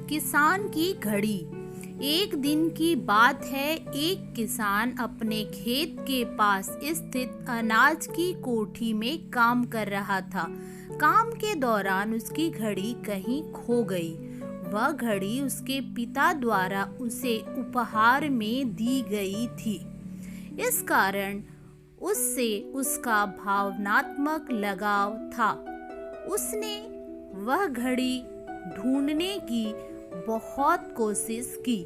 किसान की घड़ी। एक दिन की बात है, एक किसान अपने खेत के पास स्थित अनाज की कोठी में काम कर रहा था। काम के दौरान उसकी घड़ी कहीं खो गई। वह घड़ी उसके पिता द्वारा उसे उपहार में दी गई थी। इस कारण उससे उसका भावनात्मक लगाव था। उसने वह घड़ी ढूंढने की बहुत कोशिश की।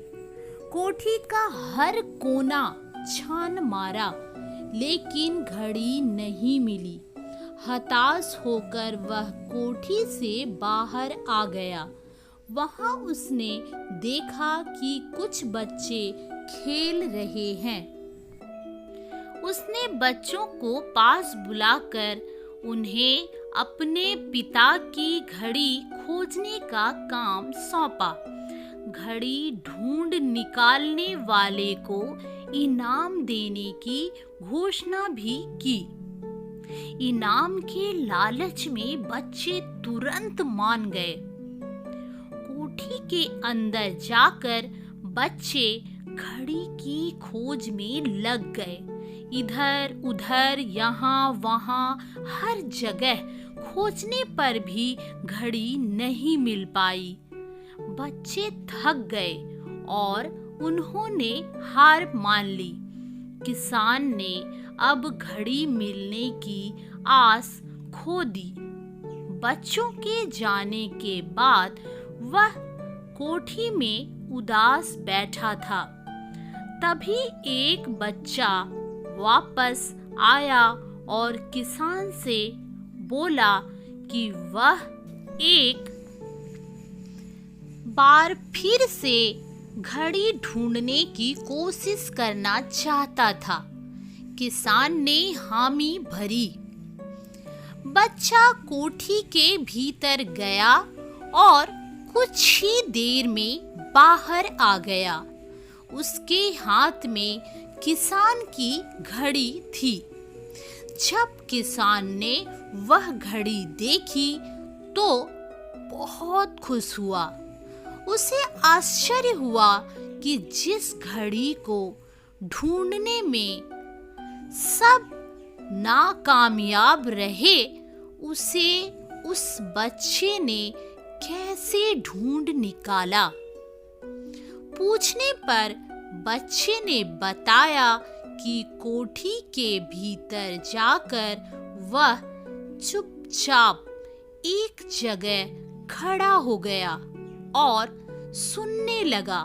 कोठी का हर कोना छान मारा, लेकिन घड़ी नहीं मिली। हताश होकर वह कोठी से बाहर आ गया। वहां उसने देखा कि कुछ बच्चे खेल रहे हैं। उसने बच्चों को पास बुलाकर उन्हें अपने पिता की घड़ी खोजने का काम सौंपा। घड़ी ढूंढ निकालने वाले को इनाम देने की घोषणा भी की। इनाम के लालच में बच्चे तुरंत मान गए। कोठी के अंदर जाकर बच्चे घड़ी की खोज में लग गए। इधर उधर यहाँ वहाँ हर जगह खोजने पर भी घड़ी नहीं मिल पाई। बच्चे थक गए और उन्होंने हार मान ली। किसान ने अब घड़ी मिलने की आस खो दी। बच्चों के जाने के बाद वह कोठी में उदास बैठा था। तभी एक बच्चा वापस आया और किसान से बोला कि वह एक बार फिर से घड़ी ढूंढने की कोशिश करना चाहता था। किसान ने हामी भरी। बच्चा कोठी के भीतर गया और कुछ ही देर में बाहर आ गया। उसके हाथ में किसान की घड़ी थी। जब किसान ने वह घड़ी देखी तो बहुत खुश हुआ। उसे आश्चर्य हुआ कि जिस घड़ी को ढूंढने में सब नाकामयाब रहे, उसे उस बच्चे ने कैसे ढूंढ निकाला। पूछने पर बच्चे ने बताया कि कोठी के भीतर जाकर वह चुपचाप एक जगह खड़ा हो गया और सुनने लगा।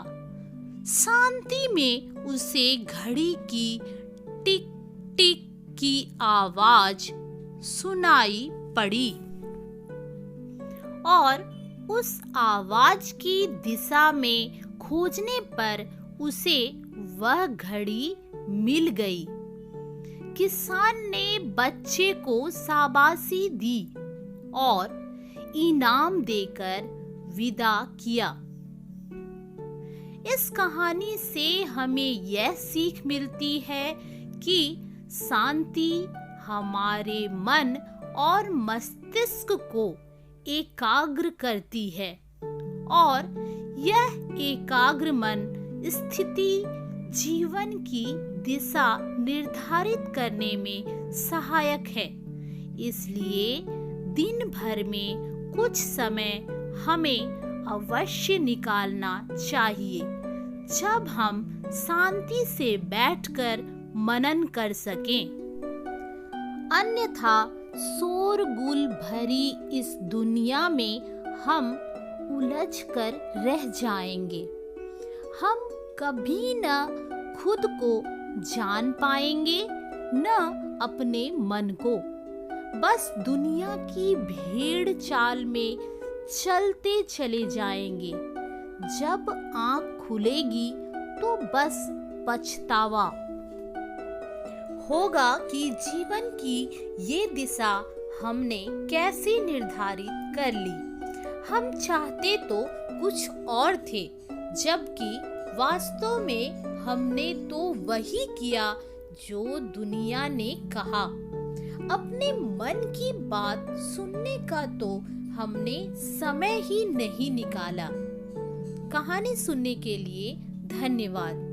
शांति में उसे घड़ी की टिक टिक की आवाज सुनाई पड़ी और उस आवाज की दिशा में खोजने पर उसे वह घड़ी मिल गई। किसान ने बच्चे को शाबाशी दी और इनाम देकर विदा किया। इस कहानी से हमें यह सीख मिलती है कि शांति हमारे मन और मस्तिष्क को एकाग्र करती है और यह एकाग्र मन स्थिति जीवन की दिशा निर्धारित करने में सहायक है। इसलिए दिन भर में कुछ समय हमें अवश्य निकालना चाहिए, जब हम शांति से बैठकर मनन कर सकें। अन्यथा शोरगुल भरी इस दुनिया में हम उलझ कर रह जाएंगे। हम कभी न खुद को जान पाएंगे, न अपने मन को। बस दुनिया की भेड़ चाल में चलते चले जाएंगे। जब आँख खुलेगी तो बस पछतावा होगा कि जीवन की ये दिशा हमने कैसे निर्धारित कर ली। हम चाहते तो कुछ और थे, जबकि वास्तव में हमने तो वही किया जो दुनिया ने कहा। अपने मन की बात सुनने का तो हमने समय ही नहीं निकाला। कहानी सुनने के लिए धन्यवाद।